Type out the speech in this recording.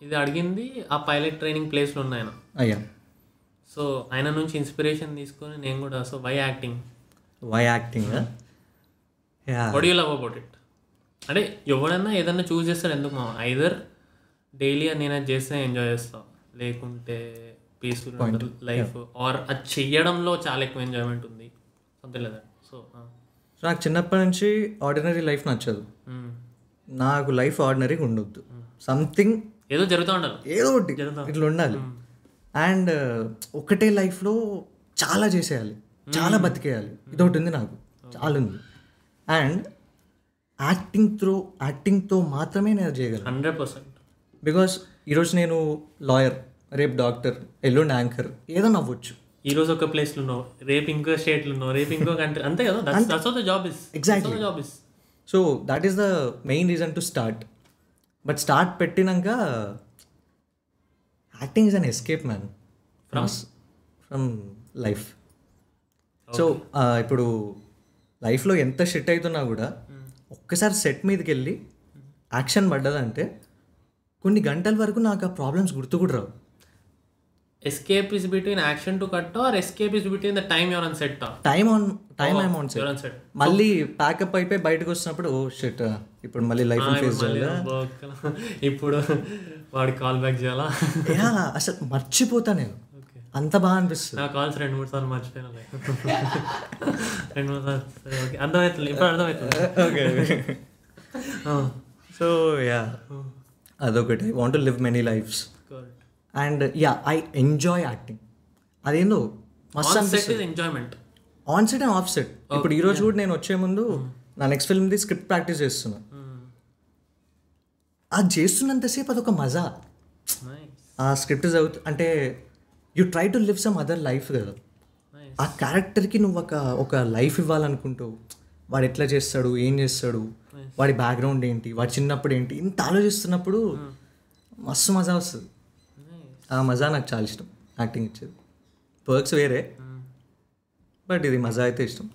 ఇది అడిగింది ఆ పైలట్ ట్రైనింగ్ ప్లేస్లో ఉన్న ఆయన. అయ్యా. సో ఆయన నుంచి ఇన్స్పిరేషన్ తీసుకొని నేను కూడా so why acting what you love about it. అంటే ఎవడన్నా ఏదన్నా చూస్ చేస్తాడు ఎందుకు మా ఐదర్ డైలీ నేను అది చేస్తే ఎంజాయ్ చేస్తాను, లేకుంటే పీస్ఫుల్ లైఫ్, ఆర్ అది చెయ్యడంలో చాలా ఎక్కువ ఎంజాయ్మెంట్ ఉంది సంథింగ్ లేదా. సో నాకు చిన్నప్పటి నుంచి ఆర్డినరీ లైఫ్ నచ్చదు. నాకు లైఫ్ ఆర్డినరీగా ఉండొద్దు, సంథింగ్ ఏదో జరుగుతూ ఉండాలి, ఏదో ఒకటి ఇట్లా ఉండాలి. అండ్ ఒకటే లైఫ్లో చాలా చేసేయాలి, చాలా బతికేయాలి, ఇదొకటి ఉంది నాకు, చాలా ఉంది. అండ్ యాక్టింగ్తో మాత్రమే నేను చేయగలను 100%. బికాస్ ఈరోజు నేను లాయర్, రేపు డాక్టర్, ఎల్లుండి యాంకర్, ఏదో నవ్వచ్చు. ఈరోజు ఒక ప్లేస్లో ఉన్నావు, రేపు ఇంకో స్టేట్లో ఉన్నావు, రేపు ఇంకో కంట్రీ, అంతే కదా. That's what the job is. Exactly job is. So that is the main reason to start. But start పెట్టినాక acting is an escape man from life. So ఇప్పుడు లైఫ్లో ఎంత షిట్ అవుతున్నా కూడా ఒక్కసారి సెట్ మీదకి వెళ్ళి యాక్షన్ పడ్డదంటే కొన్ని గంటల వరకు నాకు ఆ ప్రాబ్లమ్స్ గుర్తు కూడా రావు. Escape is between action to cut or escape is between the time your on set. Time I'm on set. మళ్ళీ ప్యాకప్ అయిపోయి బయటకు వచ్చినప్పుడు ఓ షిట్ ఇప్పుడు మళ్ళీ లైఫ్ ఫేస్ చేయాలా, ఇప్పుడు వాడి కాల్ బ్యాక్ చేయాలా, అసలు మర్చిపోతా నేను. అంత బాగా అనిపిస్తుంది. నా కాల్స్ 2-3 సార్లు మర్చిపోయినా, 2-3 సార్లు అర్థమవుతుంది, ఇప్పుడు అర్థమవుతుంది. సో యా, అదొకటి. I want to live many lives and yeah I enjoy acting. అదేందో మస్త్ అనిపిస్తుంది. Enjoyment on set and off set. ఇప్పుడు ఈరోజు కూడా నేను వచ్చే ముందు నా నెక్స్ట్ ఫిల్మ్ది స్క్రిప్ట్ ప్రాక్టీస్ చేస్తున్నా. అది చేస్తున్నంతసేపు అదొక మజా. ఆ స్క్రిప్ట్ చదువుతూ అంటే you try to live some other life కదా. ఆ క్యారెక్టర్కి నువ్వు ఒక లైఫ్ ఇవ్వాలనుకుంటావు. వాడు ఎట్లా చేస్తాడు, ఏం చేస్తాడు, వాడి బ్యాక్గ్రౌండ్ ఏంటి, వాడి చిన్నప్పుడు ఏంటి, ఇంత ఆలోచిస్తున్నప్పుడు మస్తు మజా వస్తుంది. ఆ మజా నాకు చాలా ఇష్టం యాక్టింగ్ ఇచ్చేది. పర్క్స్ వేరే, బట్ ఇది మజా అయితే ఇష్టం.